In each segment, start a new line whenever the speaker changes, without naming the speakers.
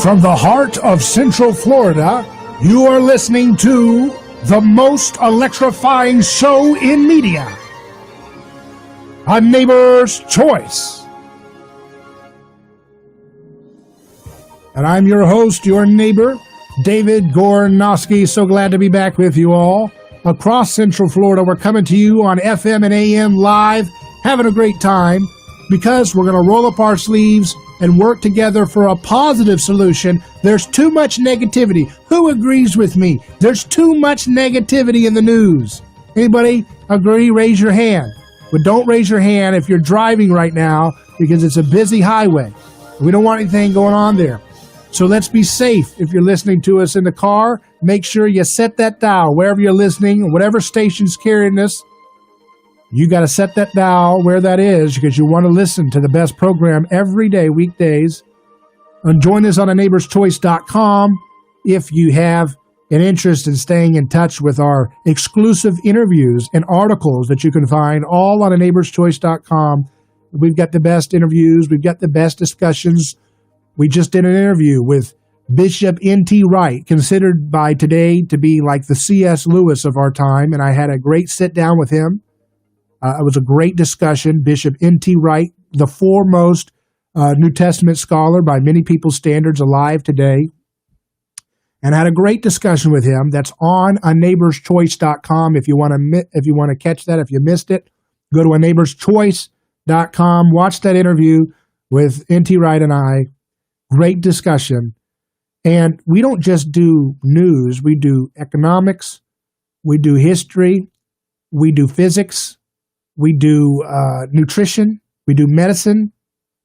From the heart of Central Florida, you are listening to the most electrifying show in media, A Neighbor's Choice. And I'm your host, your neighbor, David Gornoski. So glad to be back with you all. Across Central Florida, we're coming to you on FM and AM live, having a great time, because we're going to roll up our sleeves and work together for a positive solution. There's too much negativity. Who agrees with me? There's too much negativity in the news. Anybody agree? Raise your hand. But don't raise your hand if you're driving right now, because it's a busy highway. We don't want anything going on there. So let's be safe. If you're listening to us in the car, make sure you set that dial wherever you're listening, whatever station's carrying this. You got to set that dial where that is, because you want to listen to the best program every day, weekdays. And join us on aneighborschoice.com if you have an interest in staying in touch with our exclusive interviews and articles that you can find all on aneighborschoice.com. We've got the best interviews. We've got the best discussions. We just did an interview with Bishop N.T. Wright, considered by today to be like the C.S. Lewis of our time, and I had a great sit-down with him. It was a great discussion. Bishop N.T. Wright, the foremost New Testament scholar by many people's standards alive today, and I had a great discussion with him. That's on aneighborschoice.com. If you want to catch that, if you missed it, go to aneighborschoice.com. Watch that interview with N.T. Wright and I. Great discussion. And we don't just do news. We do economics. We do history. We do physics. We do nutrition. We do medicine.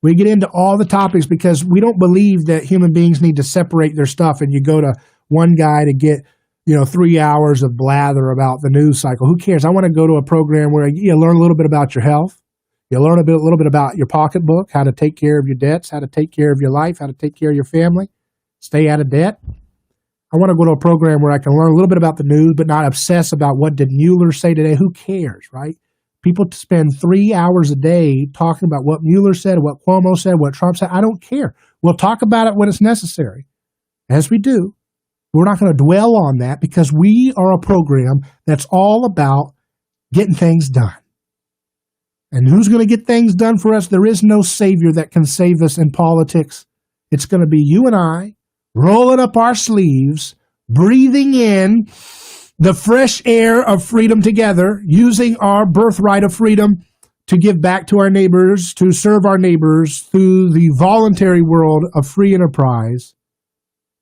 We get into all the topics because we don't believe that human beings need to separate their stuff and you go to one guy to get, 3 hours of blather about the news cycle. Who cares? I want to go to a program where you learn a little bit about your health. You learn a little bit about your pocketbook, how to take care of your debts, how to take care of your life, how to take care of your family, stay out of debt. I want to go to a program where I can learn a little bit about the news, but not obsess about what did Mueller say today. Who cares, right? People spend 3 hours a day talking about what Mueller said, what Cuomo said, what Trump said. I don't care. We'll talk about it when it's necessary. As we do, we're not going to dwell on that because we are a program that's all about getting things done. And who's going to get things done for us? There is no savior that can save us in politics. It's going to be you and I rolling up our sleeves, breathing in the fresh air of freedom together, using our birthright of freedom to give back to our neighbors, to serve our neighbors through the voluntary world of free enterprise.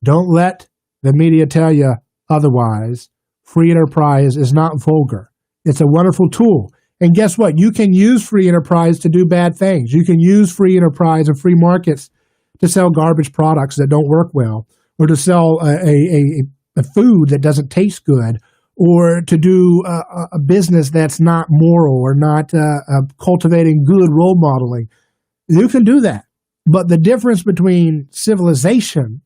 Don't let the media tell you otherwise. Free enterprise is not vulgar. It's a wonderful tool. And guess what? You can use free enterprise to do bad things. You can use free enterprise and free markets to sell garbage products that don't work well, or to sell a food that doesn't taste good, or to do a business that's not moral or not cultivating good role modeling. You can do that. But the difference between civilization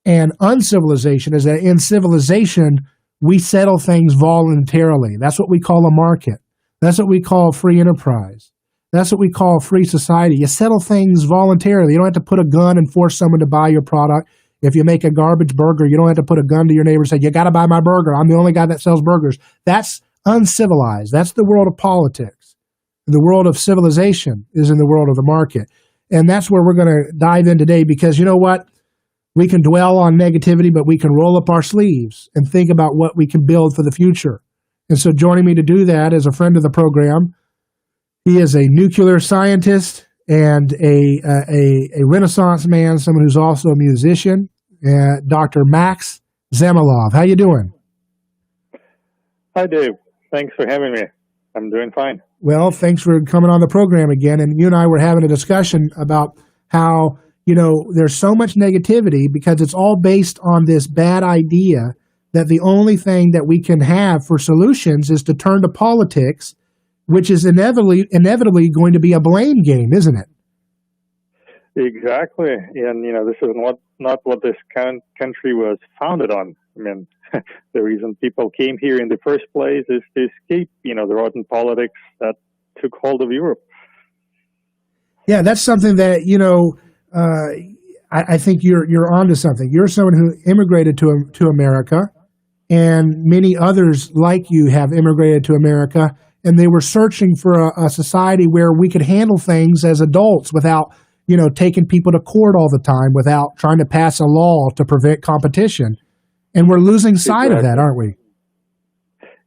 and uncivilization is that in civilization, we settle things voluntarily. That's what we call a market. That's what we call free enterprise. That's what we call free society. You settle things voluntarily. You don't have to put a gun and force someone to buy your product. If you make a garbage burger, you don't have to put a gun to your neighbor and say, you got to buy my burger. I'm the only guy that sells burgers. That's uncivilized. That's the world of politics. The world of civilization is in the world of the market. And that's where we're going to dive in today, because you know what? We can dwell on negativity, but we can roll up our sleeves and think about what we can build for the future. And so joining me to do that is a friend of the program. He is a nuclear scientist and a Renaissance man, someone who's also a musician, Dr. Max Zamilov. How you doing?
Hi, Dave. Thanks for having me. I'm doing fine.
Well, thanks for coming on the program again. And you and I were having a discussion about how, there's so much negativity because it's all based on this bad idea that the only thing that we can have for solutions is to turn to politics, which is inevitably going to be a blame game, isn't it?
Exactly. And, this is not what this country was founded on. I mean, the reason people came here in the first place is to escape, the rotten politics that took hold of Europe.
Yeah, that's something that, I think you're onto something. You're someone who immigrated to America, and many others like you have immigrated to America, and they were searching for a society where we could handle things as adults without, taking people to court all the time, without trying to pass a law to prevent competition. And we're losing sight of that, aren't we?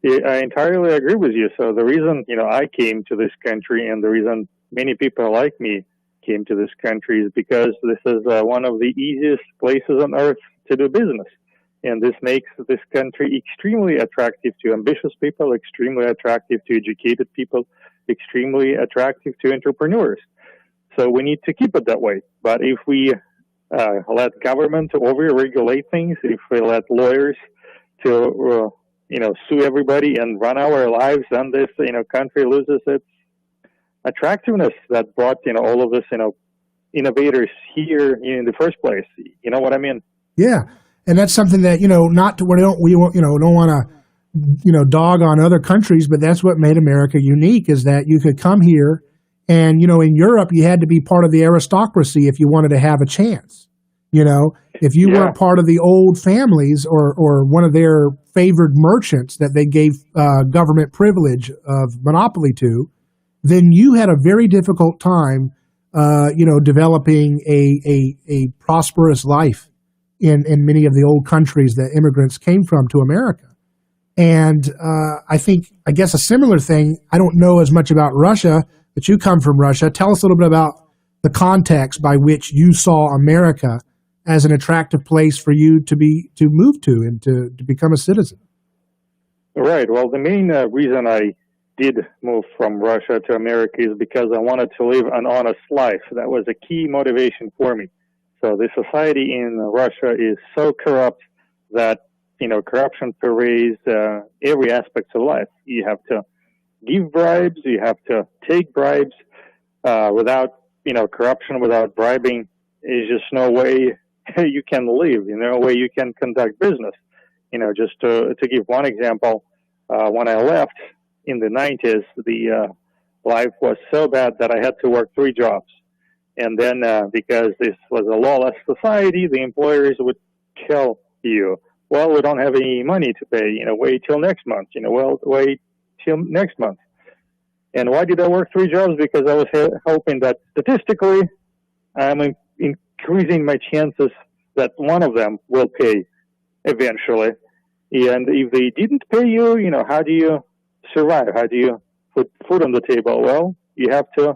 Yeah, I entirely agree with you. So the reason, I came to this country, and the reason many people like me came to this country, is because this is one of the easiest places on earth to do business. And this makes this country extremely attractive to ambitious people, extremely attractive to educated people, extremely attractive to entrepreneurs. So we need to keep it that way. But if we let government over-regulate things, if we let lawyers to, sue everybody and run our lives, then this, country loses its attractiveness that brought, all of this, innovators here in the first place. You know what I mean?
Yeah. And that's something that, not to, we don't want to, dog on other countries, but that's what made America unique, is that you could come here and, in Europe, you had to be part of the aristocracy if you wanted to have a chance. If you weren't part of the old families or one of their favored merchants that they gave government privilege of monopoly to, then you had a very difficult time, developing a prosperous life in many of the old countries that immigrants came from to America. And I guess a similar thing, I don't know as much about Russia, but you come from Russia. Tell us a little bit about the context by which you saw America as an attractive place for you to move to and to become a citizen.
Right. Well, the main reason I did move from Russia to America is because I wanted to live an honest life. That was a key motivation for me. So the society in Russia is so corrupt that, corruption pervades every aspect of life. You have to give bribes, you have to take bribes. Without, corruption, without bribing, there's just no way you can live, no way you can conduct business. Just to give one example, when I left in the 90s, the life was so bad that I had to work 3 jobs. And then because this was a lawless society, the employers would tell you, well, we don't have any money to pay, wait till next month, wait till next month. And why did I work 3 jobs? Because I was hoping that statistically I'm increasing my chances that one of them will pay eventually. And if they didn't pay you, how do you survive? How do you put food on the table? Well, you have to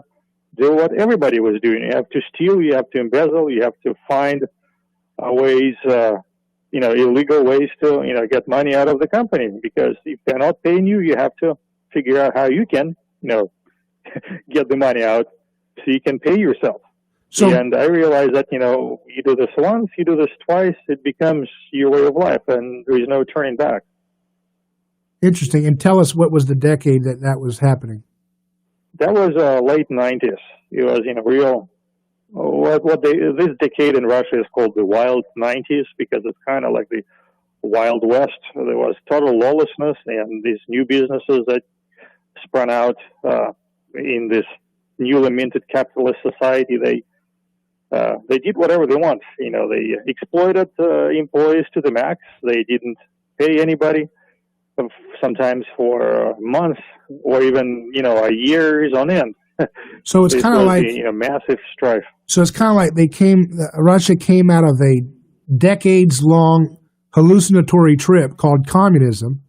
do what everybody was doing. You have to steal, you have to embezzle, you have to find ways, illegal ways to, get money out of the company. Because if they're not paying you, you have to figure out how you can, get the money out so you can pay yourself. And I realized that, you do this once, you do this twice, it becomes your way of life, and there is no turning back.
Interesting. And tell us, what was the decade that was happening?
That was late 90s. It was, real. This decade in Russia is called the Wild 90s, because it's kind of like the Wild West. There was total lawlessness, and these new businesses that sprung out in this newly minted capitalist society. They did whatever they want. They exploited employees to the max. They didn't pay anybody, sometimes for months or even, years on end.
So it's kind of like
massive strife.
So it's kind of like Russia came out of a decades-long hallucinatory trip called communism,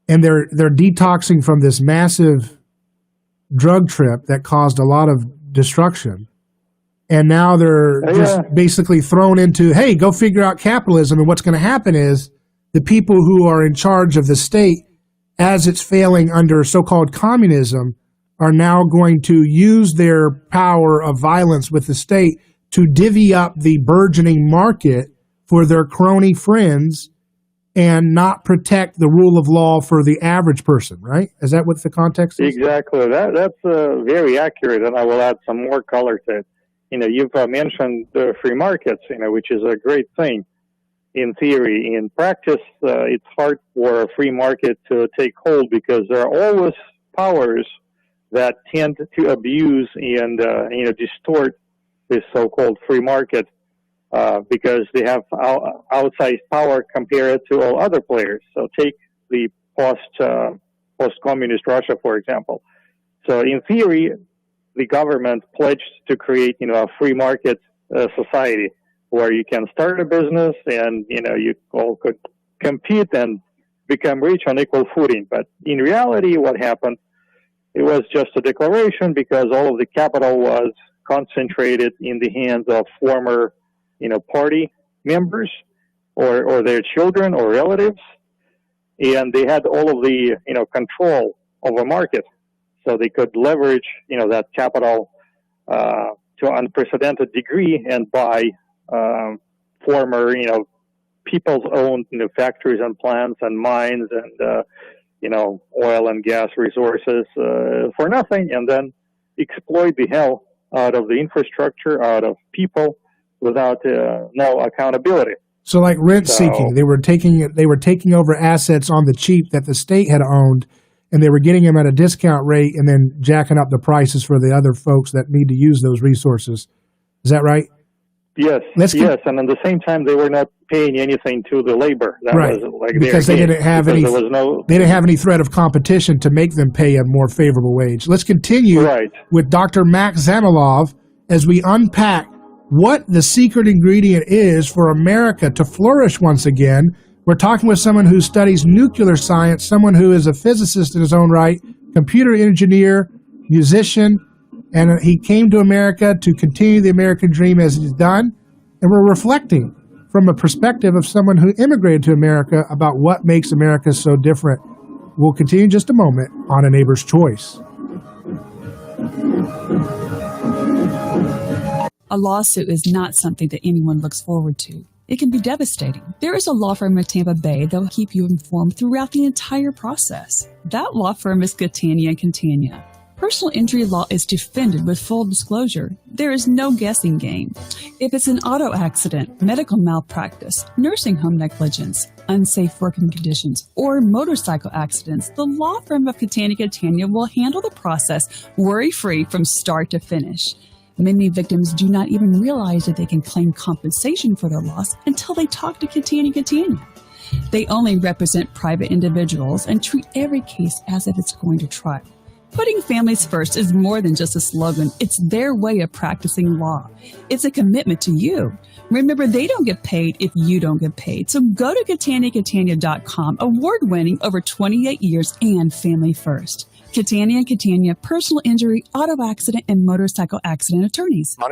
and they're detoxing from this massive drug trip that caused a lot of destruction. And now they're just basically thrown into, hey, go figure out capitalism. And what's going to happen is the people who are in charge of the state, as it's failing under so-called communism, are now going to use their power of violence with the state to divvy up the burgeoning market for their crony friends and not protect the rule of law for the average person, right? Is that what the context is?
Exactly. That's very accurate, and I will add some more color to it. You've mentioned the free markets, which is a great thing in theory. In practice, it's hard for a free market to take hold because there are always powers that tend to abuse and distort this so-called free market because they have outsized power compared to all other players. So take the post-communist Russia, for example. So in theory, the government pledged to create, a free market society where you can start a business and, you all could compete and become rich on equal footing. But in reality, what happened, it was just a declaration because all of the capital was concentrated in the hands of former, party members or their children or relatives. And they had all of the, control over market. So they could leverage, that capital to an unprecedented degree and buy former, people's own factories and plants and mines and, oil and gas resources for nothing, and then exploit the hell out of the infrastructure, out of people without no accountability.
So like rent seeking, they were taking over assets on the cheap that the state had owned, and they were getting them at a discount rate and then jacking up the prices for the other folks that need to use those resources. Is that right?
Yes, and at the same time, they were not paying anything to the labor. That
right,
was like
because they didn't have any. They didn't have any threat of competition to make them pay a more favorable wage. Let's continue with Dr. Fomitchev-Zamilov as we unpack what the secret ingredient is for America to flourish once again. We're talking with someone who studies nuclear science, someone who is a physicist in his own right, computer engineer, musician, and he came to America to continue the American dream as he's done. And we're reflecting from a perspective of someone who immigrated to America about what makes America so different. We'll continue in just a moment on A Neighbor's Choice.
A lawsuit is not something that anyone looks forward to. It can be devastating. There is a law firm in Tampa Bay that will keep you informed throughout the entire process. That law firm is Catania & Catania. Personal injury law is defended with full disclosure. There is no guessing game. If it's an auto accident, medical malpractice, nursing home negligence, unsafe working conditions, or motorcycle accidents, the law firm of Catania & Catania will handle the process worry-free from start to finish. Many victims do not even realize that they can claim compensation for their loss until they talk to Catania & Catania. They only represent private individuals and treat every case as if it's going to trial. Putting families first is more than just a slogan. It's their way of practicing law. It's a commitment to you. Remember, they don't get paid if you don't get paid. So go to CataniaCatania.com, award-winning over 28 years and family first. Catania & Catania, personal injury, auto accident, and motorcycle accident attorneys.
Do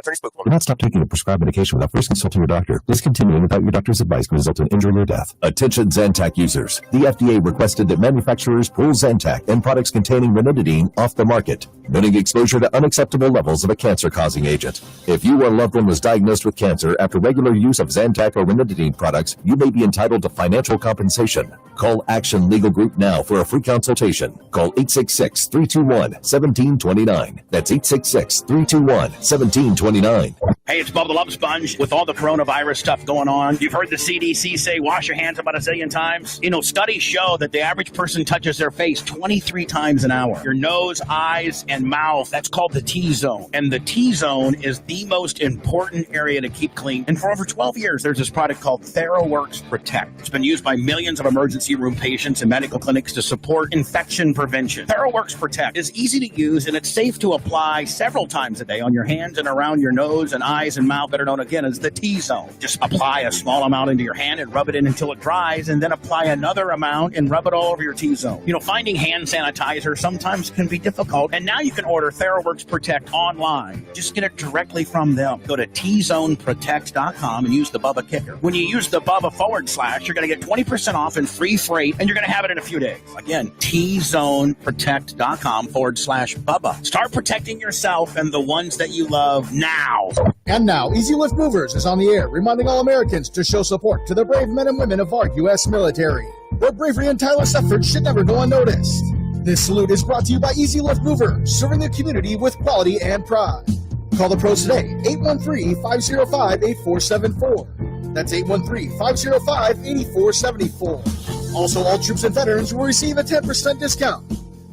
not stop taking a prescribed medication without first consulting your doctor. Discontinuing without your doctor's advice can result in injury or death. Attention Zantac users. The FDA requested that manufacturers pull Zantac and products containing ranitidine off the market, noting exposure to unacceptable levels of a cancer-causing agent. If you or a loved one was diagnosed with cancer after regular use of Zantac or ranitidine products, you may be entitled to financial compensation. Call Action Legal Group now for a free consultation. Call 866-321-1729. That's 866-321-1729.
Hey, it's Bubba the Love Sponge. With all the coronavirus stuff going on, you've heard the CDC say wash your hands about a zillion times. Studies show that the average person touches their face 23 times an hour. Your nose, eyes, and mouth, that's called the T-zone. And the T-zone is the most important area to keep clean. And for over 12 years, there's this product called TheraWorks Protect. It's been used by millions of emergency room patients and medical clinics to support infection prevention. TheraWorks Protect is easy to use, and it's safe to apply several times a day on your hands and around your nose and eyes and mouth, better known again as the T-zone. Just apply a small amount into your hand and rub it in until it dries, and then apply another amount and rub it all over your T-zone. Finding hand sanitizer sometimes can be difficult, and now you can order TheraWorks Protect online. Just get it directly from them. Go to tzone-protect.com and use the Bubba Kicker. When you use the Bubba /, you're going to get 20% off and free freight, and you're going to have it in a few days. Again, tzone-protect.com/Bubba. Start protecting yourself and the ones that you love now.
And now, Easy Lift Movers is on the air, reminding all Americans to show support to the brave men and women of our U.S. military. Their bravery and tireless efforts should never go unnoticed. This salute is brought to you by Easy Lift Movers, serving the community with quality and pride. Call the pros today, 813-505-8474. That's 813-505-8474. Also, all troops and veterans will receive a 10% discount.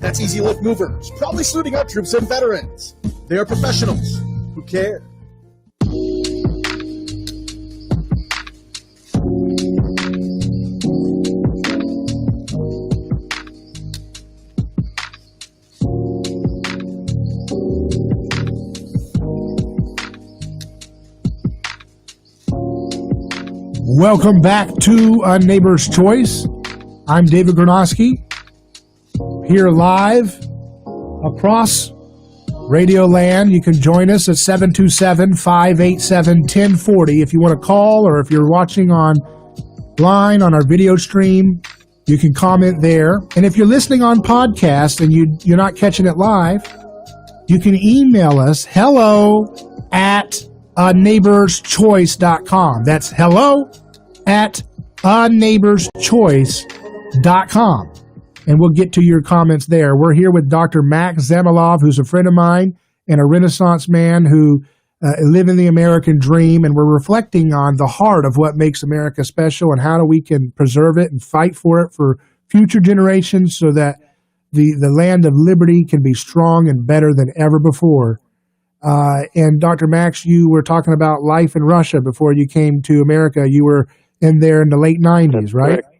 That's Easy Lift Movers, proudly saluting our troops and veterans. They are professionals who care.
Welcome back to A Neighbor's Choice. I'm David Gornoski, here live across Radio Land. You can join us at 727-587-1040 if you want to call, or if you're watching online on our video stream, you can comment there. And if you're listening on podcast and you're not catching it live, you can email us hello@aneighborschoice.com. That's hello@aneighborschoice.com. And we'll get to your comments there. We're here with Dr. Max Zamilov, who's a friend of mine and a Renaissance man who live in the American dream. And we're reflecting on the heart of what makes America special and how we can preserve it and fight for it for future generations so that the land of liberty can be strong and better than ever before. And Dr. Max, you were talking about life in Russia before you came to America. You were in there in the late 90s, right?
Correct.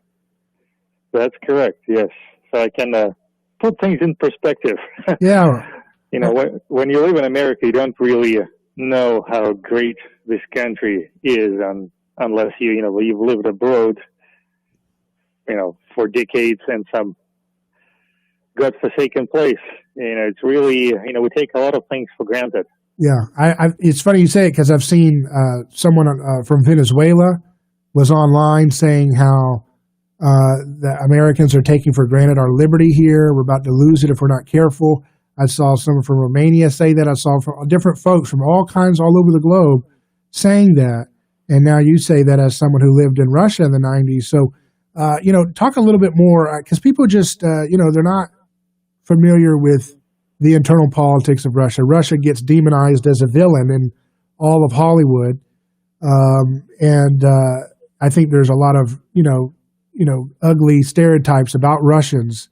That's correct, yes. So I can put things in perspective.
Yeah.
When you live in America, you don't really know how great this country is unless you've lived abroad, for decades in some godforsaken place. It's really, we take a lot of things for granted.
Yeah. It's funny you say it because I've seen someone from Venezuela was online saying how the Americans are taking for granted our liberty here. We're about to lose it if we're not careful. I saw someone from Romania say that. I saw from different folks from all over the globe saying that. And now you say that as someone who lived in Russia in the 90s. So, talk a little bit more, because people just, they're not familiar with the internal politics of Russia. Russia gets demonized as a villain in all of Hollywood. I think there's a lot of, ugly stereotypes about Russians.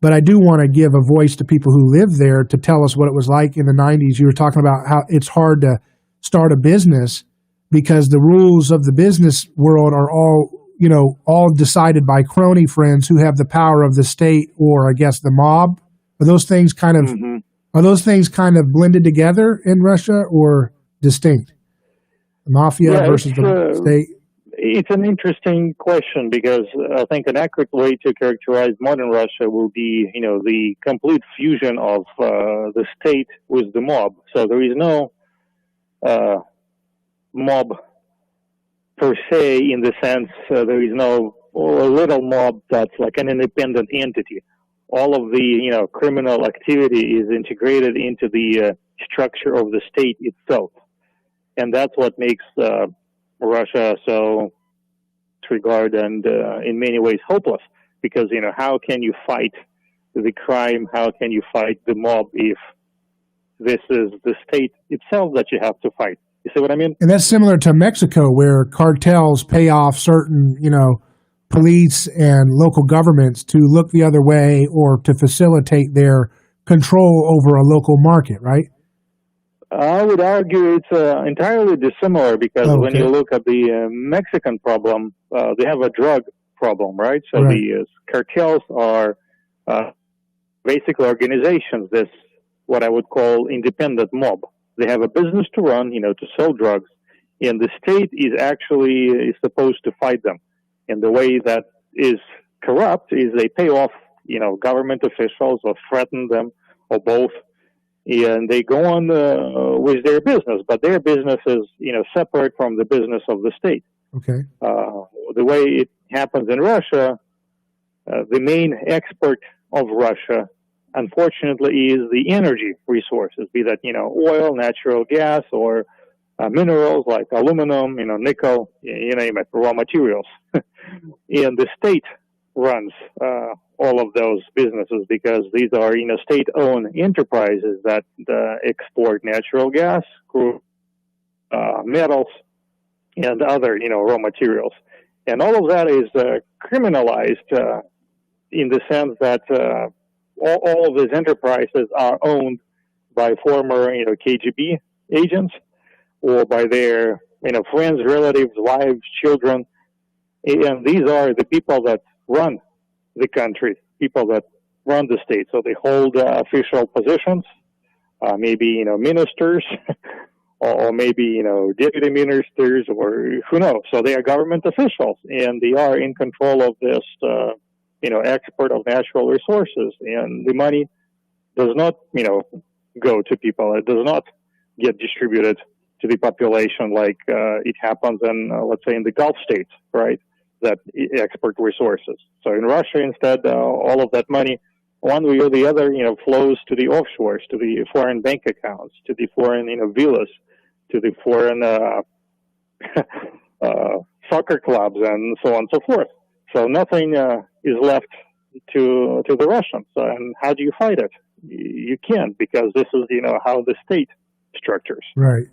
But I do want to give a voice to people who live there to tell us what it was like in the 90s. You were talking about how it's hard to start a business because the rules of the business world are all decided by crony friends who have the power of the state or, I guess, the mob. Are those things kind of blended together in Russia or distinct? The mafia versus the state?
It's an interesting question because I think an accurate way to characterize modern Russia will be, the complete fusion of the state with the mob. So there is no mob per se in the sense there is no little mob that's like an independent entity. All of the, criminal activity is integrated into the structure of the state itself. And that's what makes Russia so disregarded and in many ways hopeless because, how can you fight the crime? How can you fight the mob if this is the state itself that you have to fight? You see what I mean?
And that's similar to Mexico where cartels pay off certain, police and local governments to look the other way or to facilitate their control over a local market, right?
I would argue it's entirely dissimilar because when you look at the Mexican problem, they have a drug problem, right? So the cartels are basically organizations, what I would call independent mob. They have a business to run, to sell drugs, and the state is supposed to fight them. And the way that is corrupt is they pay off, government officials or threaten them or both. And they go on with their business, but their business is, separate from the business of the state.
Okay.
The way it happens in Russia, the main export of Russia, unfortunately, is the energy resources, be that, oil, natural gas, or minerals like aluminum, nickel, you name it, raw materials. And the state runs all of those businesses because these are, state-owned enterprises that export natural gas, crude, metals, and other, raw materials. And all of that is criminalized in the sense that all of these enterprises are owned by former, KGB agents or by their, friends, relatives, wives, children. And these are the people that run the country, people that run the state. So they hold official positions, maybe, ministers or maybe, deputy ministers, or who knows. So they are government officials, and they are in control of this, export of natural resources. And the money does not, go to people. It does not get distributed to the population like it happens in, let's say, in the Gulf states, right, that export resources. So in Russia, instead, all of that money, one way or the other, flows to the offshores, to the foreign bank accounts, to the foreign, villas, to the foreign soccer clubs, and so on and so forth. So nothing is left to the Russians. And how do you fight it? You can't, because this is, how the state structures.
Right.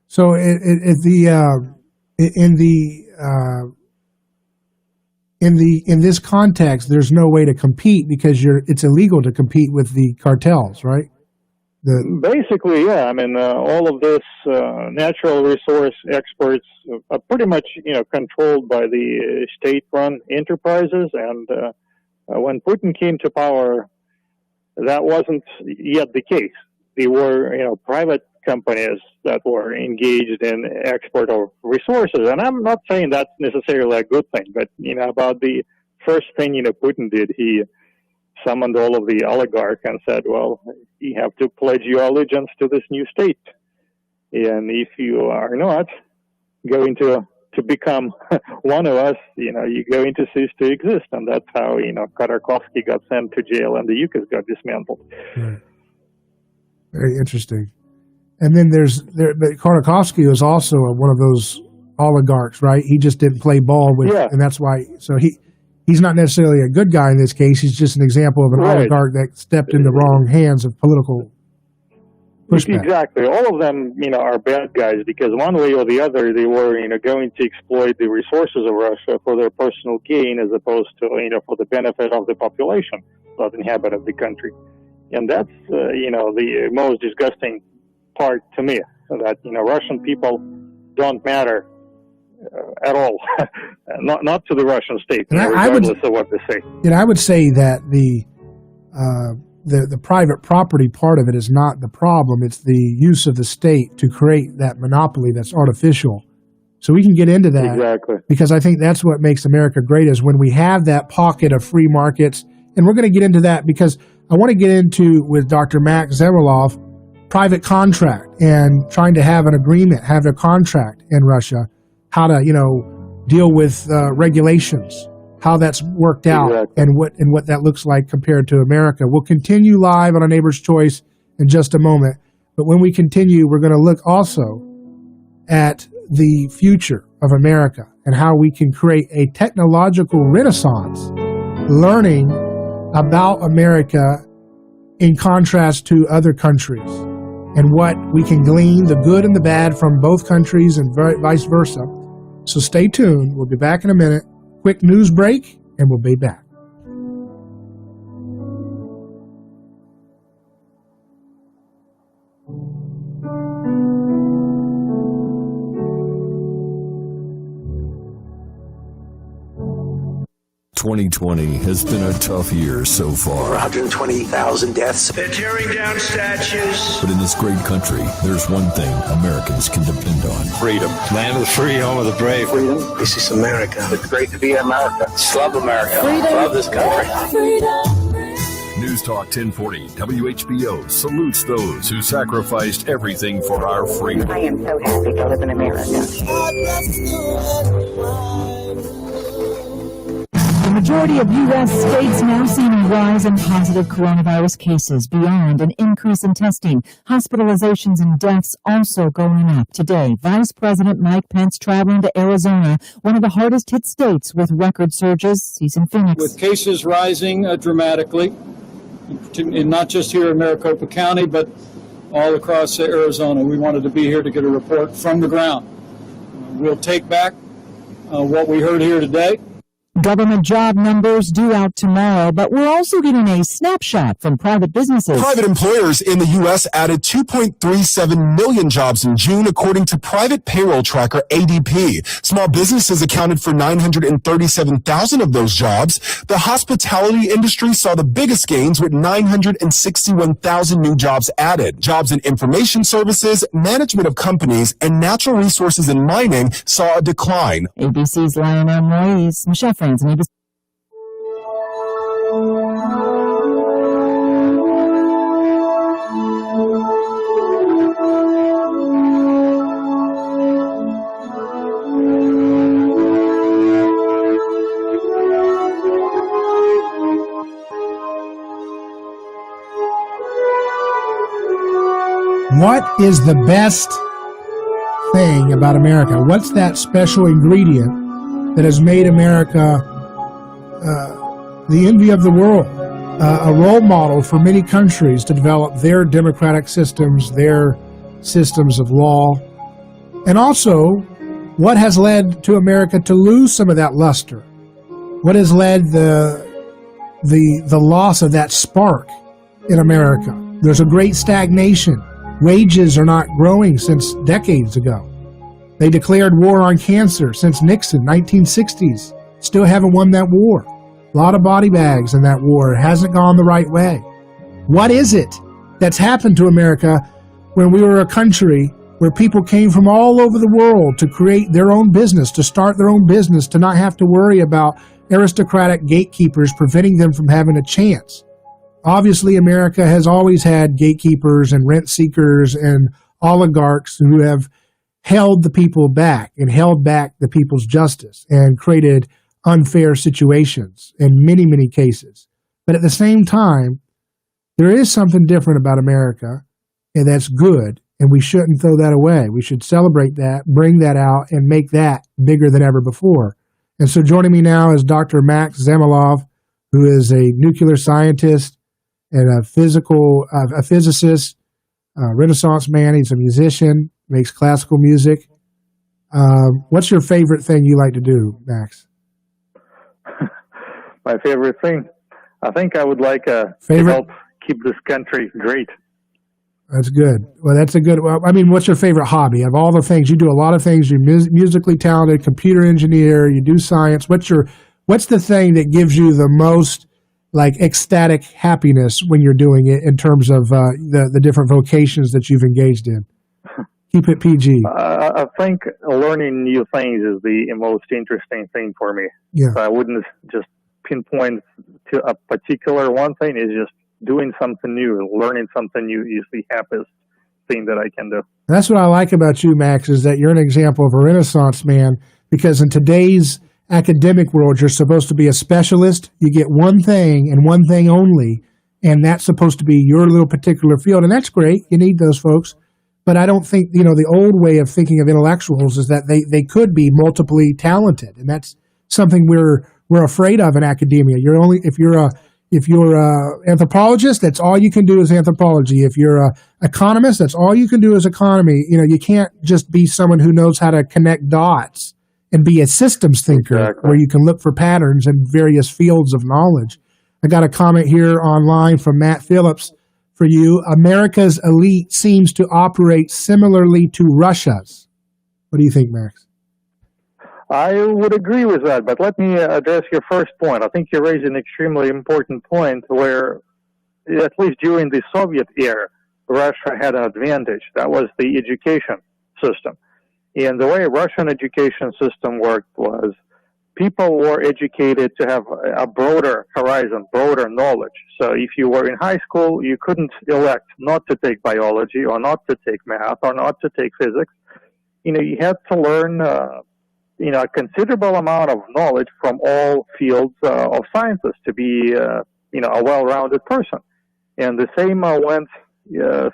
So in this context, there's no way to compete because it's illegal to compete with the cartels, right?
Basically, yeah. I mean, all of this natural resource exports are pretty much, controlled by the state-run enterprises. And when Putin came to power, that wasn't yet the case. There were, private companies that were engaged in export of resources. And I'm not saying that's necessarily a good thing, but, about the first thing, Putin did, he summoned all of the oligarchs and said, well, you have to pledge your allegiance to this new state. And if you are not going to become one of us, you're going to cease to exist. And that's how, Gornoski got sent to jail and the Yukos got dismantled.
Right. Very interesting. And then but Gornoski was also one of those oligarchs, right? He just didn't play ball with, and that's why. So he's not necessarily a good guy in this case. He's just an example of an oligarch that stepped in the wrong hands of political pushback.
Exactly. All of them, are bad guys because one way or the other, they were, going to exploit the resources of Russia for their personal gain as opposed to, for the benefit of the population that inhabited the country. And that's, the most disgusting part to me, that, Russian people don't matter at all, not to the Russian state, regardless of what they say.
And I would say that the private property part of it is not the problem. It's the use of the state to create that monopoly that's artificial. So we can get into that.
Exactly.
Because I think that's what makes America great is when we have that pocket of free markets. And we're going to get into that because I want to get into, with Dr. Max Zamilov, private contract and trying to have an agreement, have a contract in Russia, how to, deal with regulations, how that's worked out, and what that looks like compared to America. We'll continue live on A Neighbor's Choice in just a moment. But when we continue, we're going to look also at the future of America and how we can create a technological renaissance, learning about America in contrast to other countries, and what we can glean, the good and the bad from both countries and vice versa. So stay tuned. We'll be back in a minute. Quick news break, and we'll be back.
"2020 has been a tough year so far.
120,000 deaths.
They're tearing down statues.
But in this great country, there's one thing Americans can depend on.
Freedom. Land of the free, home of the brave.
Freedom. This is America. It's great to be in America. Just love America.
Freedom. Love this country.
Freedom.
News Talk 1040 WHBO salutes those who sacrificed everything for our freedom.
I am so happy to live in America.
The majority of U.S. states now seeing a rise in positive coronavirus cases beyond an increase in testing. Hospitalizations and deaths also going up. Today, Vice President Mike Pence traveling to Arizona, one of the hardest hit states with record surges. He's in Phoenix.
With cases rising dramatically, and not just here in Maricopa County, but all across Arizona. We wanted to be here to get a report from the ground. We'll take back what we heard here today.
Government job numbers due out tomorrow, but we're also getting a snapshot from private businesses.
Private employers in the U.S. added 2.37 million jobs in June, according to private payroll tracker ADP. Small businesses accounted for 937,000 of those jobs. The hospitality industry saw the biggest gains with 961,000 new jobs added. Jobs in information services, management of companies, and natural resources and mining saw a decline.
ABC's Lionel Moise, Michelle Friends, and ABC.
What is the best thing about America? What's that special ingredient that has made America the envy of the world, a role model for many countries to develop their democratic systems, their systems of law, and also what has led to America to lose some of that luster? What has led the loss of that spark in America? There's a great stagnation. Wages are not growing since decades ago. They declared war on cancer since Nixon, 1960s. Still haven't won that war. A lot of body bags in that war. It hasn't gone the right way. What is it that's happened to America when we were a country where people came from all over the world to create their own business, to start their own business, to not have to worry about aristocratic gatekeepers preventing them from having a chance? Obviously, America has always had gatekeepers and rent seekers and oligarchs who have held the people back and held back the people's justice and created unfair situations in many, many cases. But at the same time, there is something different about America, and that's good, and we shouldn't throw that away. We should celebrate that, bring that out, and make that bigger than ever before. And so joining me now is Dr. Fomitchev-Zamilov, who is a nuclear scientist and a physicist, Renaissance man. He's a musician, makes classical music. What's your favorite thing you like to do, Max?
My favorite thing? I think I would like to help keep this country great.
That's good. Well, that's a good, what's your favorite hobby? Of all the things, you do a lot of things. You're musically talented, computer engineer, you do science. What's the thing that gives you the most ecstatic happiness when you're doing it in terms of the different vocations that you've engaged in? Keep it PG.
I think learning new things is the most interesting thing for me.
Yeah.
So I wouldn't just pinpoint to a particular one thing. It's just doing something new, learning something new is the happiest thing that I can do.
That's what I like about you, Max, is that you're an example of a Renaissance man, because in today's academic world, you're supposed to be a specialist. You get one thing and one thing only, and that's supposed to be your little particular field, and that's great. You need those folks. But I don't think, the old way of thinking of intellectuals is that they could be multiply talented, and that's something we're afraid of in academia. If you're a anthropologist, that's all you can do is anthropology. If you're a economist, that's all you can do is economy. You can't just be someone who knows how to connect dots and be a systems thinker. Exactly. Where you can look for patterns in various fields of knowledge. I got a comment here online from Matt Phillips for you. America's elite seems to operate similarly to Russia's. What do you think, Max?
I would agree with that, but let me address your first point. I think you raised an extremely important point where, at least during the Soviet era, Russia had an advantage. That was the education system. And the way Russian education system worked was people were educated to have a broader horizon, broader knowledge. So if you were in high school, you couldn't elect not to take biology or not to take math or not to take physics. You had to learn, a considerable amount of knowledge from all fields of sciences to be, a well-rounded person. And the same went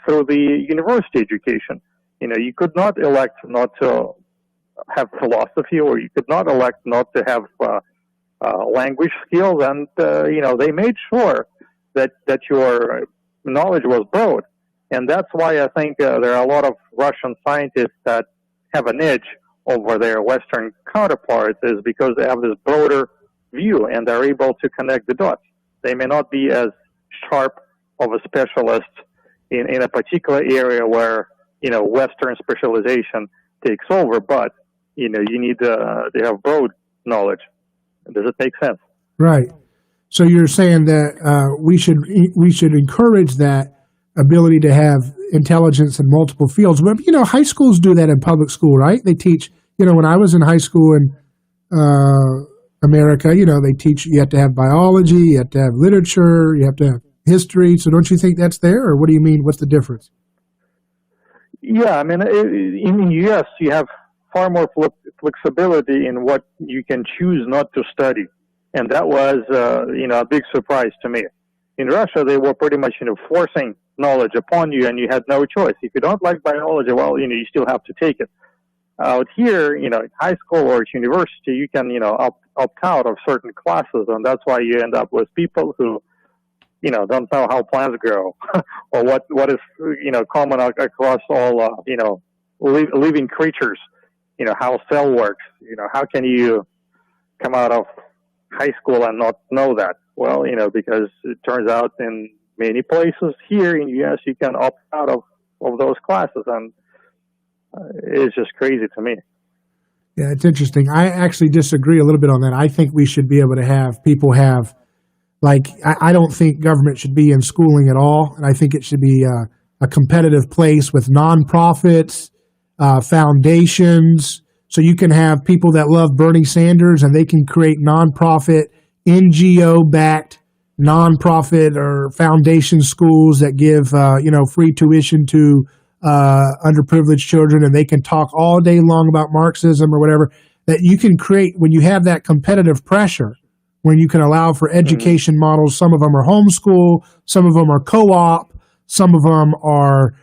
through the university education. You could not elect not to have philosophy, or you could not elect not to have language skills, and they made sure that your knowledge was broad. And that's why I think there are a lot of Russian scientists that have an edge over their Western counterparts, is because they have this broader view, and they're able to connect the dots. They may not be as sharp of a specialist in a particular area where, Western specialization takes over, but, you need to have broad knowledge. Does it make sense?
Right. So you're saying that we should encourage that ability to have intelligence in multiple fields. But, high schools do that in public school, right? They teach, when I was in high school in America, they teach you have to have biology, you have to have literature, you have to have history. So don't you think that's there, or what do you mean? What's the difference? Yeah,
in the U.S., you have far more flexibility in what you can choose not to study. And that was, a big surprise to me. In Russia, they were pretty much, forcing knowledge upon you, and you had no choice. If you don't like biology, well, you still have to take it. Out here, in high school or at university, you can, opt out of certain classes, and that's why you end up with people who, don't know how plants grow, or what is, common across all, living creatures, how cell works. How can you come out of high school and not know that? Well, because it turns out in many places here in the U.S. you can opt out of those classes, and it's just crazy to me.
Yeah, it's interesting. I actually disagree a little bit on that. I think we should be able to have people have, I don't think government should be in schooling at all, and I think it should be a competitive place with nonprofits, foundations. So you can have people that love Bernie Sanders, and they can create nonprofit, NGO-backed nonprofit or foundation schools that give, free tuition to underprivileged children, and they can talk all day long about Marxism or whatever. That you can create when you have that competitive pressure, when you can allow for education models. Some of them are homeschool, some of them are co-op, some of them are,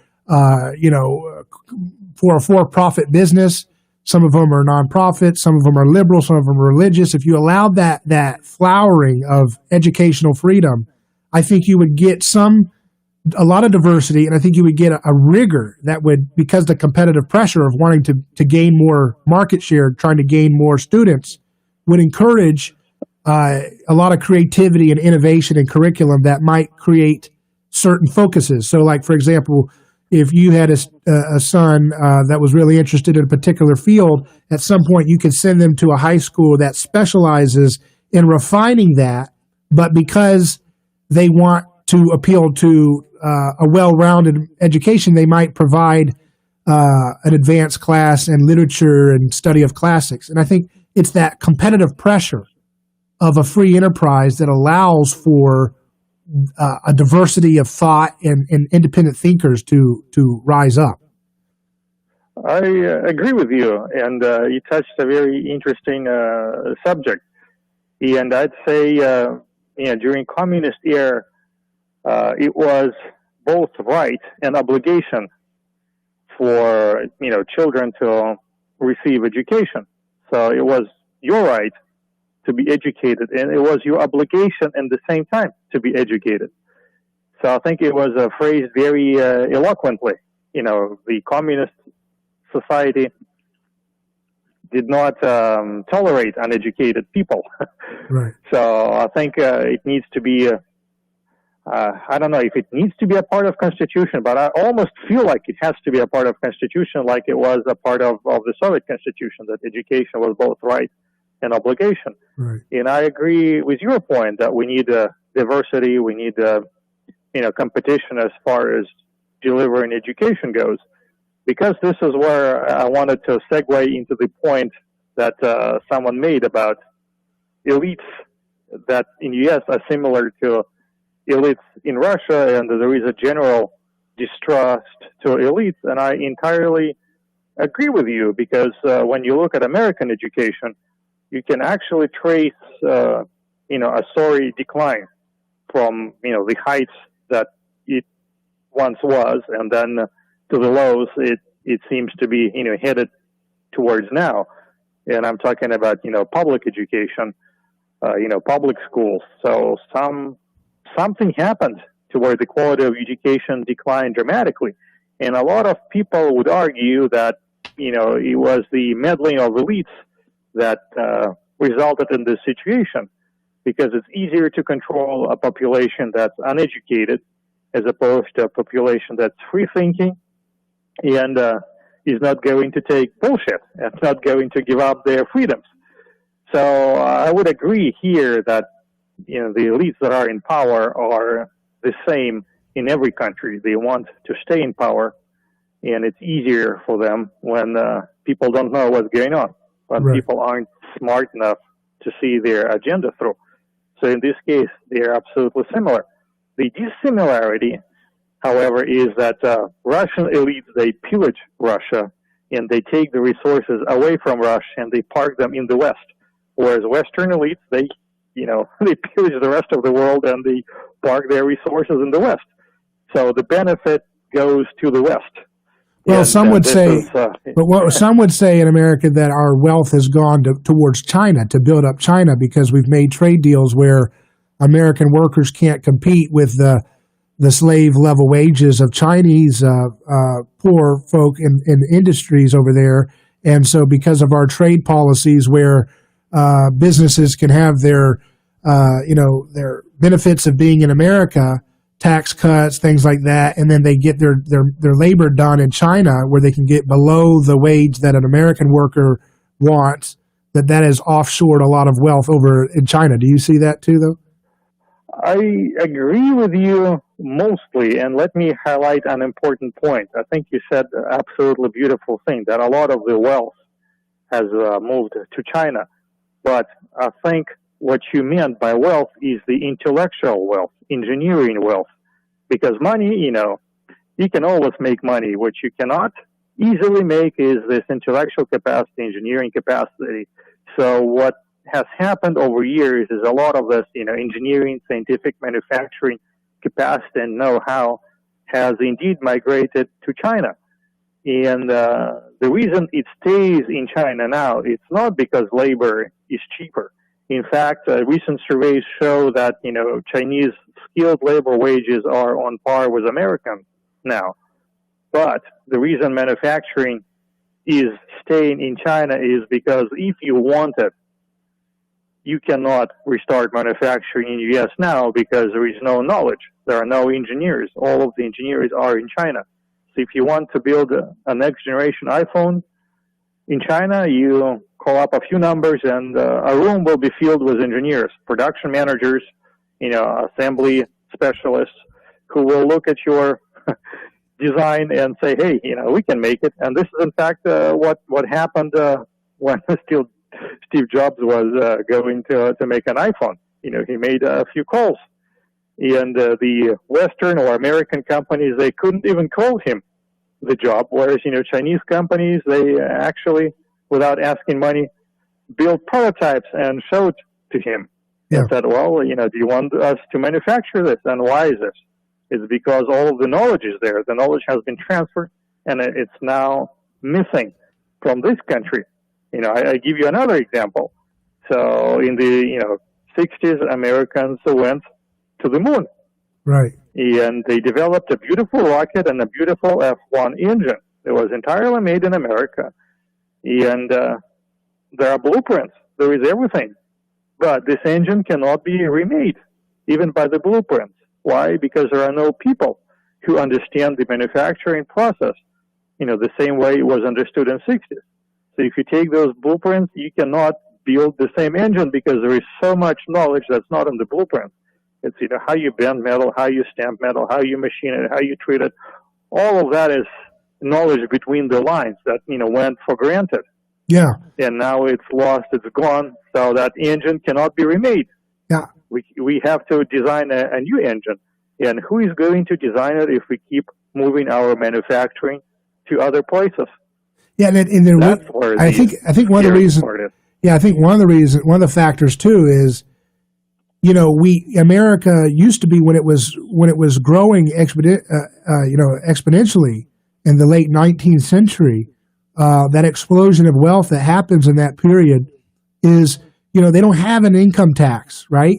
for a for-profit business. Some of them are nonprofit, some of them are liberal, some of them are religious. If you allowed that flowering of educational freedom, I think you would get a lot of diversity, and I think you would get a rigor that would, because the competitive pressure of wanting to gain more market share, trying to gain more students, would encourage a lot of creativity and innovation in curriculum that might create certain focuses. So, for example, if you had a son that was really interested in a particular field, at some point you could send them to a high school that specializes in refining that, but because they want to appeal to a well-rounded education, they might provide an advanced class in literature and study of classics. And I think it's that competitive pressure of a free enterprise that allows for a diversity of thought and independent thinkers to rise up.
I agree with you, and you touched a very interesting subject. And I'd say, during communist era, it was both right and obligation for children to receive education. So it was your right to be educated, and it was your obligation at the same time to be educated. So I think it was phrased very eloquently. The communist society did not tolerate uneducated people.
Right.
So I think it needs to be, I don't know if it needs to be a part of Constitution, but I almost feel like it has to be a part of Constitution, like it was a part of the Soviet Constitution, that education was both right and obligation.
Right.
And I agree with your point that we need diversity, we need competition as far as delivering education goes, because this is where I wanted to segue into the point that someone made about elites that in the U.S. are similar to elites in Russia, and there is a general distrust to elites, and I entirely agree with you, because when you look at American education, you can actually trace, a sorry decline from, the heights that it once was, and then to the lows it seems to be, headed towards now. And I'm talking about, public education, public schools. So something happened to where the quality of education declined dramatically. And a lot of people would argue that, it was the meddling of elites that resulted in this situation. because it's easier to control a population that's uneducated as opposed to a population that's free-thinking and is not going to take bullshit and not going to give up their freedoms. So I would agree here that the elites that are in power are the same in every country. They want to stay in power, and it's easier for them when people don't know what's going on, when people aren't smart enough to see their agenda through. So in this case, they're absolutely similar. The dissimilarity, however, is that Russian elites, they pillage Russia, and they take the resources away from Russia, and they park them in the West. Whereas Western elites, they pillage the rest of the world, and they park their resources in the West. So the benefit goes to the West.
Well, some would say in America that our wealth has gone towards China to build up China because we've made trade deals where American workers can't compete with the slave level wages of Chinese poor folk in industries over there. And so because of our trade policies where businesses can have their benefits of being in America, tax cuts, things like that, and then they get their labor done in China where they can get below the wage that an American worker wants, that has offshored a lot of wealth over in China. Do you see that too, though?
I agree with you mostly, and let me highlight an important point. I think you said an absolutely beautiful thing, that a lot of the wealth has moved to China. But I think what you meant by wealth is the intellectual wealth, engineering wealth. Because money, you can always make money. What you cannot easily make is this intellectual capacity, engineering capacity. So what has happened over years is a lot of this, engineering, scientific manufacturing capacity and know-how has indeed migrated to China. And the reason it stays in China now, it's not because labor is cheaper. In fact, recent surveys show that, Chinese skilled labor wages are on par with American now. But the reason manufacturing is staying in China is because if you want it, you cannot restart manufacturing in the U.S. now because there is no knowledge. There are no engineers. All of the engineers are in China. So if you want to build a next generation iPhone in China, you call up a few numbers and a room will be filled with engineers, production managers, assembly specialists who will look at your design and say, hey, we can make it. And this is in fact what happened when Steve Jobs was going to make an iPhone. He made a few calls. And the Western or American companies, they couldn't even call him the job, whereas, Chinese companies, they actually, without asking money, built prototypes and showed to him. Yeah. And said, well, do you want us to manufacture this? And why is this? It's because all of the knowledge is there. The knowledge has been transferred, and it's now missing from this country. I give you another example. So in the, 60s, Americans went to the moon.
Right.
And they developed a beautiful rocket and a beautiful F-1 engine. It was entirely made in America. And there are blueprints. There is everything. But this engine cannot be remade, even by the blueprints. Why? Because there are no people who understand the manufacturing process, the same way it was understood in the 60s. So if you take those blueprints, you cannot build the same engine because there is so much knowledge that's not in the blueprint. It's how you bend metal, how you stamp metal, how you machine it, how you treat it. All of that is knowledge between the lines that, went for granted.
Yeah.
And now it's lost, it's gone, so that engine cannot be remade.
Yeah.
We have to design a new engine. And who is going to design it if we keep moving our manufacturing to other places?
Yeah, and
that's where
I think one of the reasons. Yeah, I think one of the factors too is, America used to be when it was growing exponentially in the late 19th century. That explosion of wealth that happens in that period is, they don't have an income tax, right?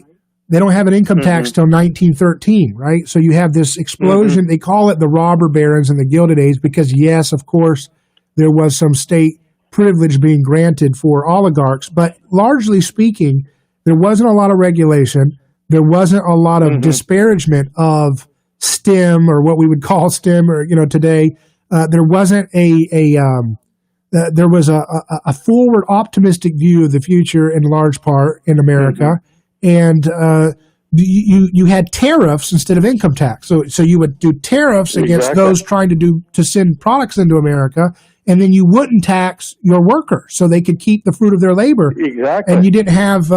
They don't have an income tax till 1913, right? So you have this explosion. They call it the robber barons and the Gilded Age because, yes, of course, there was some state privilege being granted for oligarchs. But largely speaking, there wasn't a lot of regulation. There wasn't a lot of disparagement of STEM, or what we would call STEM, or today. There wasn't there was a forward, optimistic view of the future in large part in America, and you had tariffs instead of income tax. So you would do tariffs against those trying to send products into America, and then you wouldn't tax your workers so they could keep the fruit of their labor.
Exactly.
And you didn't have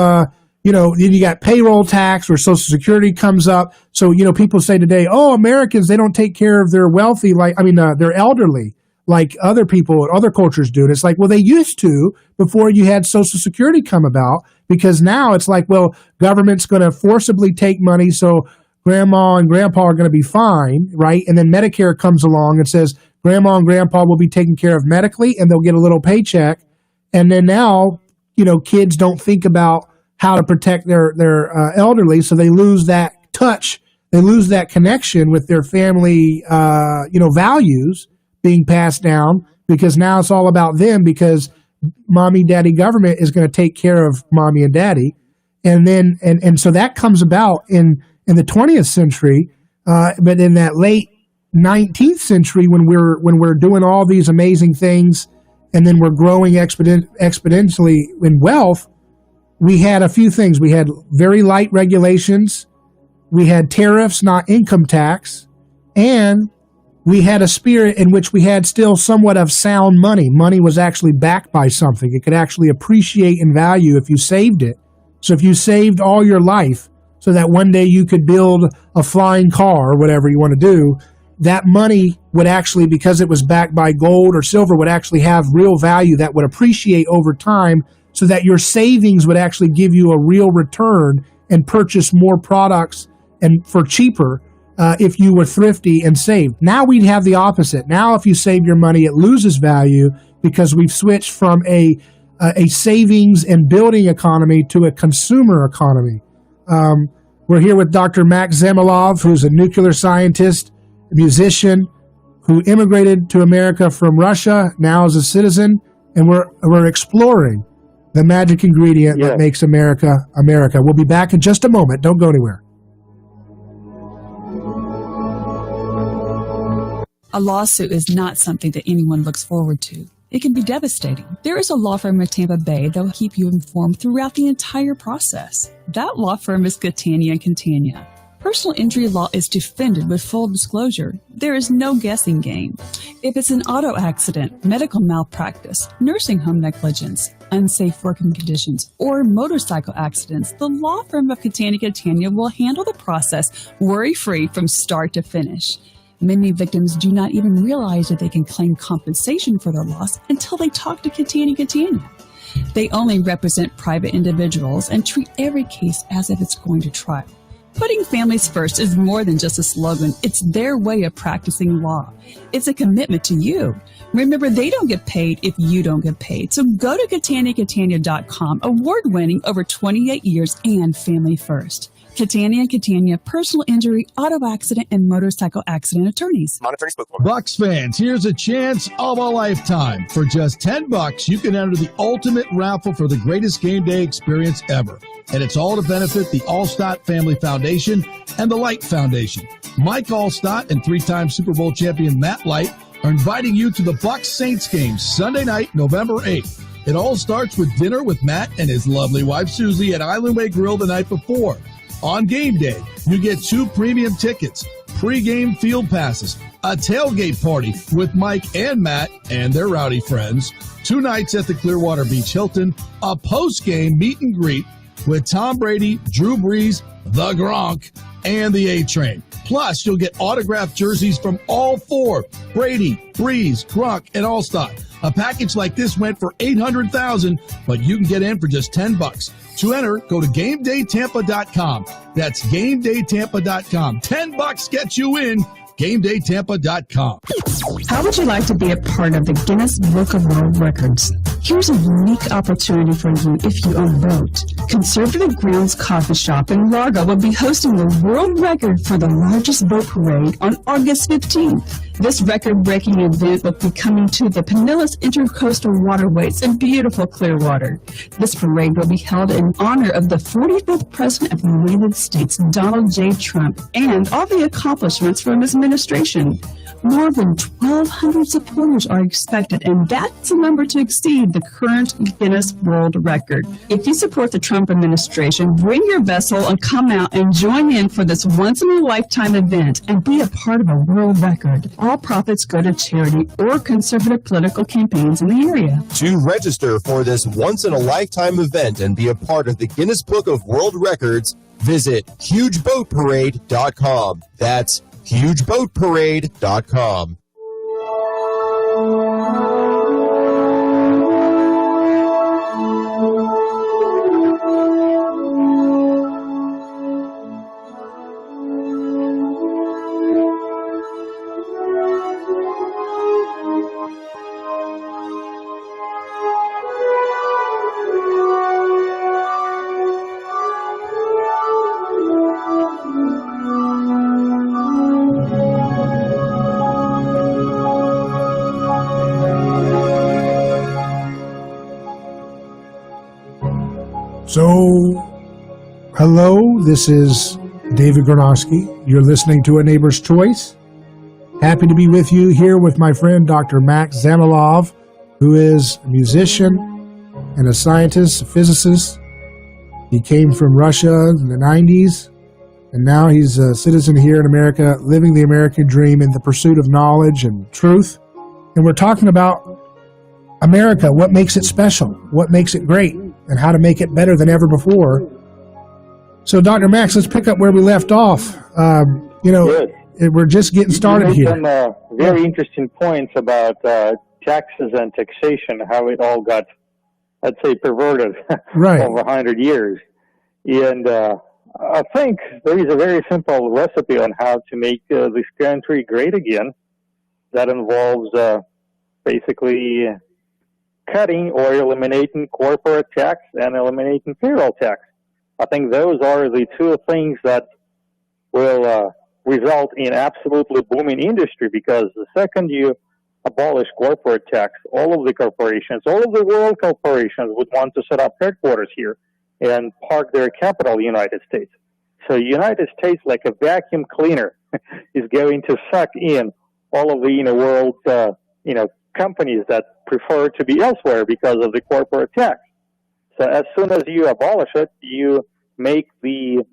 then you got payroll tax where Social Security comes up. So people say today, oh, Americans, they don't take care of their wealthy, their elderly, like other people, other cultures do. And it's like, well, they used to before you had Social Security come about, because now it's like, well, government's going to forcibly take money, so grandma and grandpa are going to be fine, right? And then Medicare comes along and says grandma and grandpa will be taken care of medically, and they'll get a little paycheck. And then now, kids don't think about how to protect their elderly, so they lose that touch, they lose that connection with their family, values being passed down, because now it's all about them, because mommy, daddy government is going to take care of mommy and daddy. And then, and so that comes about in the 20th century. But in that late 19th century, when we're doing all these amazing things, and then we're growing exponentially in wealth, we had a few things. We had very light regulations. We had tariffs, not income tax. And we had a spirit in which we had still somewhat of sound money. Money was actually backed by something. It could actually appreciate in value if you saved it. So if you saved all your life so that one day you could build a flying car or whatever you want to do, that money would actually, because it was backed by gold or silver, would actually have real value that would appreciate over time, so that your savings would actually give you a real return and purchase more products and for cheaper if you were thrifty and saved. Now we'd have the opposite. Now if you save your money, it loses value, because we've switched from a savings and building economy to a consumer economy. We're here with Dr. Fomitchev-Zamilov, who's a nuclear scientist, a musician, who immigrated to America from Russia, now is a citizen, and we're exploring the magic ingredient that makes America, America. We'll be back in just a moment. Don't go anywhere.
A lawsuit is not something that anyone looks forward to. It can be devastating. There is a law firm in Tampa Bay that will keep you informed throughout the entire process. That law firm is Catania & Catania. Personal injury law is defended with full disclosure. There is no guessing game. If it's an auto accident, medical malpractice, nursing home negligence, unsafe working conditions, or motorcycle accidents, the law firm of Catania & Catania will handle the process worry-free from start to finish. Many victims do not even realize that they can claim compensation for their loss until they talk to Catania & Catania. They only represent private individuals and treat every case as if it's going to trial. Putting families first is more than just a slogan. It's their way of practicing law. It's a commitment to you. Remember, they don't get paid if you don't get paid. So go to CataniaCatania.com, award-winning over 28 years and family first. Catania & Catania, personal injury, auto accident, and motorcycle accident attorneys.
Monitoring spoken. Bucks fans, here's a chance of a lifetime. For just $10, you can enter the ultimate raffle for the greatest game day experience ever. And it's all to benefit the Allstott Family Foundation and the Light Foundation. Mike Allstott and three-time Super Bowl champion Matt Light are inviting you to the Bucks Saints game Sunday night, November 8th. It all starts with dinner with Matt and his lovely wife Susie at Island Way Grill the night before. On game day, you get 2 premium tickets, pre-game field passes, a tailgate party with Mike and Matt and their rowdy friends, 2 nights at the Clearwater Beach Hilton, a post-game meet and greet with Tom Brady, Drew Brees, the Gronk, and the A-Train. Plus, you'll get autographed jerseys from all 4, Brady, Brees, Gronk, and Allstott. A package like this went for $800,000, but you can get in for just $10. To enter, go to GameDayTampa.com. That's GameDayTampa.com. $10 gets you in. GameDayTampa.com.
How would you like to be a part of the Guinness Book of World Records? Here's a unique opportunity for you if you own a boat. Conservative Grounds Coffee Shop in Largo will be hosting the world record for the largest boat parade on August 15th. This record-breaking event will be coming to the Pinellas Intercoastal Waterways in beautiful Clearwater. This parade will be held in honor of the 45th President of the United States, Donald J. Trump, and all the accomplishments from his administration. More than 1,200 supporters are expected, and that's a number to exceed the current Guinness World Record. If you support the Trump administration, bring your vessel and come out and join in for this once-in-a-lifetime event and be a part of a world record. All profits go to charity or conservative political campaigns in the area.
To register for this once-in-a-lifetime event and be a part of the Guinness Book of World Records, visit HugeBoatParade.com. That's HugeBoatParade.com.
So, hello, this is David Gornoski. You're listening to A Neighbor's Choice. Happy to be with you here with my friend Dr. Zamilov, who is a musician and a scientist, a physicist. He came from Russia in the 90s, and now he's a citizen here in America, living the American dream in the pursuit of knowledge and truth. And we're talking about America, what makes it special, what makes it great, and how to make it better than ever before. So, Dr. Max, let's pick up where we left off. We're just getting started here.
You made some very interesting points about taxes and taxation, how it all got, I'd say, perverted
right.
over 100 years. And I think there is a very simple recipe on how to make this country great again. That involves basically cutting or eliminating corporate tax and eliminating payroll tax. I think those are the two things that will result in absolutely booming industry, because the second you abolish corporate tax, all of the corporations, all of the world corporations would want to set up headquarters here and park their capital in the United States. So the United States, like a vacuum cleaner, is going to suck in all of the world companies that prefer to be elsewhere because of the corporate tax. So as soon as you abolish it, you make the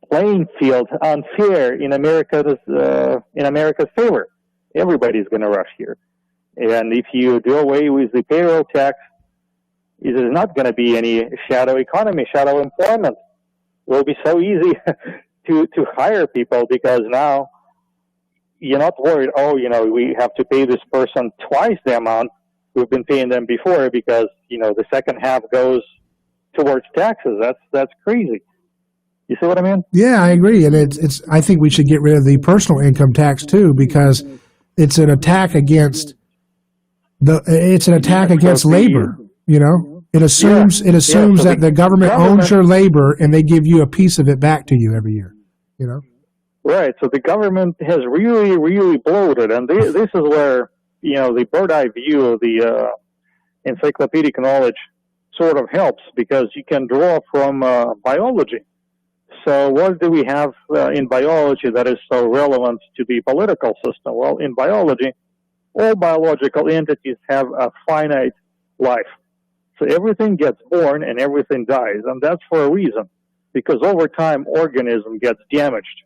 playing field unfair in America's favor. Everybody's going to rush here. And if you do away with the payroll tax, it is not going to be any shadow economy, shadow employment. It will be so easy to hire people, because now you're not worried, we have to pay this person twice the amount we've been paying them before, because, the second half goes towards taxes. That's crazy. You see what I mean?
Yeah, I agree. And I think we should get rid of the personal income tax too, because it's an attack against labor, It assumes so that the government owns your labor and they give you a piece of it back to you every year,
Right. So the government has really, really bloated, and this is where the bird-eye view of the encyclopedic knowledge sort of helps, because you can draw from biology. So what do we have in biology that is so relevant to the political system? Well, in biology, all biological entities have a finite life. So everything gets born and everything dies, and that's for a reason, because over time, organism gets damaged.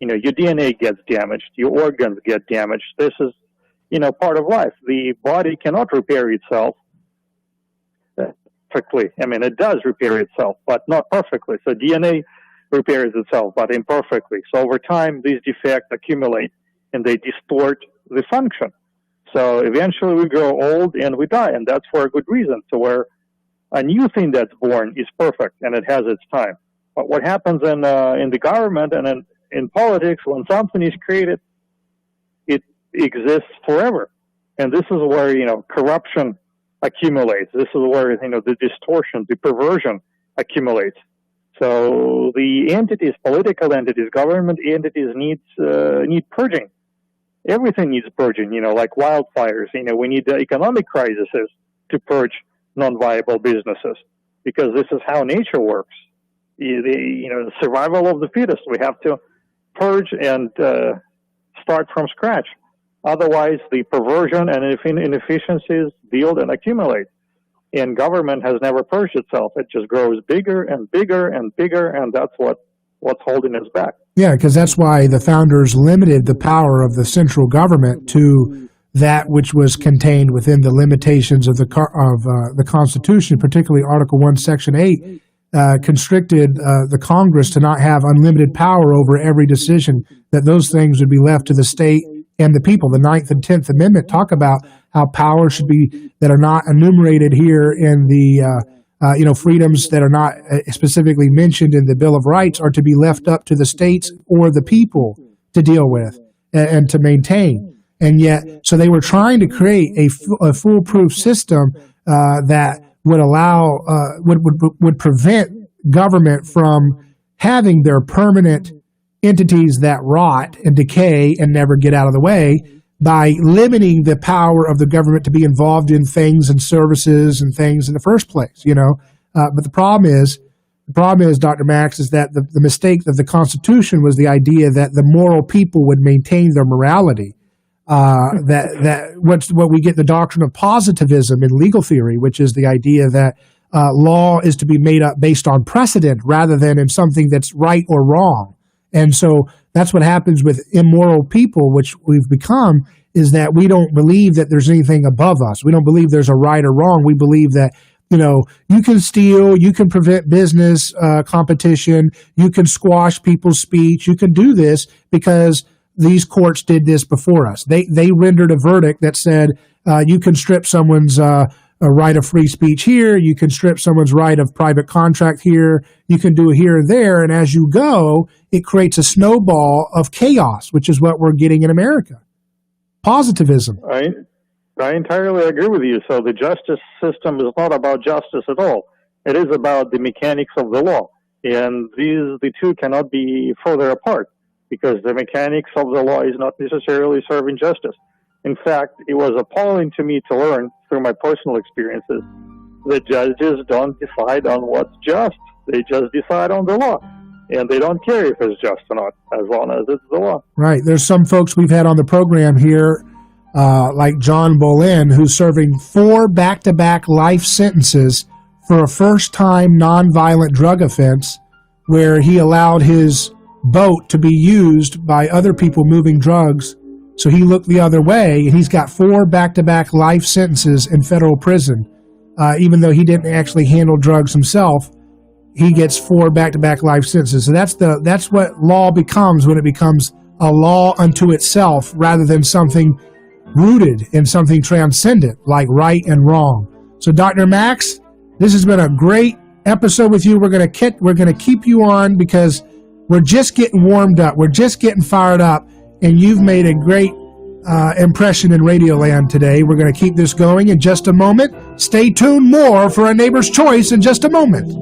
Your DNA gets damaged, your organs get damaged. This is, part of life. The body cannot repair itself perfectly. I mean, it does repair itself, but not perfectly. So DNA repairs itself, but imperfectly. So over time, these defects accumulate and they distort the function. So eventually we grow old and we die, and that's for a good reason. So where a new thing that's born is perfect and it has its time. But what happens in the government and in politics, when something is created, it exists forever. And this is where, corruption accumulates. This is where, the distortion, the perversion accumulates. So the entities, political entities, government entities need purging. everything needs purging, like wildfires. We need the economic crises to purge non-viable businesses, because this is how nature works. The survival of the fittest. We have to purge and start from scratch. Otherwise, the perversion and inefficiencies build and accumulate. And government has never purged itself. It just grows bigger and bigger and bigger, and that's what's holding us back.
Yeah, because that's why the founders limited the power of the central government to that which was contained within the limitations of the Constitution, particularly Article 1, Section 8, constricted the Congress to not have unlimited power over every decision, that those things would be left to the state and the people. The 9th and 10th Amendment talk about how power should be, that are not enumerated here in the freedoms that are not specifically mentioned in the Bill of Rights, are to be left up to the states or the people to deal with and to maintain. And yet, so they were trying to create a foolproof system that would allow, would prevent government from having their permanent entities that rot and decay and never get out of the way, by limiting the power of the government to be involved in things and services and things in the first place, But the problem is, Dr. Max, is that the mistake of the Constitution was the idea that the moral people would maintain their morality. What we get the doctrine of positivism in legal theory, which is the idea that law is to be made up based on precedent rather than in something that's right or wrong. And so that's what happens with immoral people, which we've become, is that we don't believe that there's anything above us. We don't believe there's a right or wrong. We believe that, you can steal, you can prevent business competition, you can squash people's speech, you can do this because these courts did this before us. They rendered a verdict that said you can strip someone's right of free speech here, you can strip someone's right of private contract here, you can do it here and there, and as you go, it creates a snowball of chaos, which is what we're getting in America. Positivism.
I entirely agree with you. So the justice system is not about justice at all. It is about the mechanics of the law. And the two cannot be further apart, because the mechanics of the law is not necessarily serving justice. In fact, it was appalling to me to learn through my personal experiences that judges don't decide on what's just. They just decide on the law. And they don't care if it's just or not, as long as it's the law.
Right. There's some folks we've had on the program here, like John Boleyn, who's serving 4 back-to-back life sentences for a first-time nonviolent drug offense where he allowed his boat to be used by other people moving drugs. So he looked the other way, and he's got 4 back-to-back life sentences in federal prison. Even though he didn't actually handle drugs himself, he gets 4 back-to-back life sentences. So that's what law becomes when it becomes a law unto itself rather than something rooted in something transcendent like right and wrong. So Dr. Max, this has been a great episode with you. We're going to keep you on because we're just getting warmed up. We're just getting fired up, and you've made a great impression in Radioland today. We're going to keep this going in just a moment. Stay tuned. More for A Neighbor's Choice in just a moment.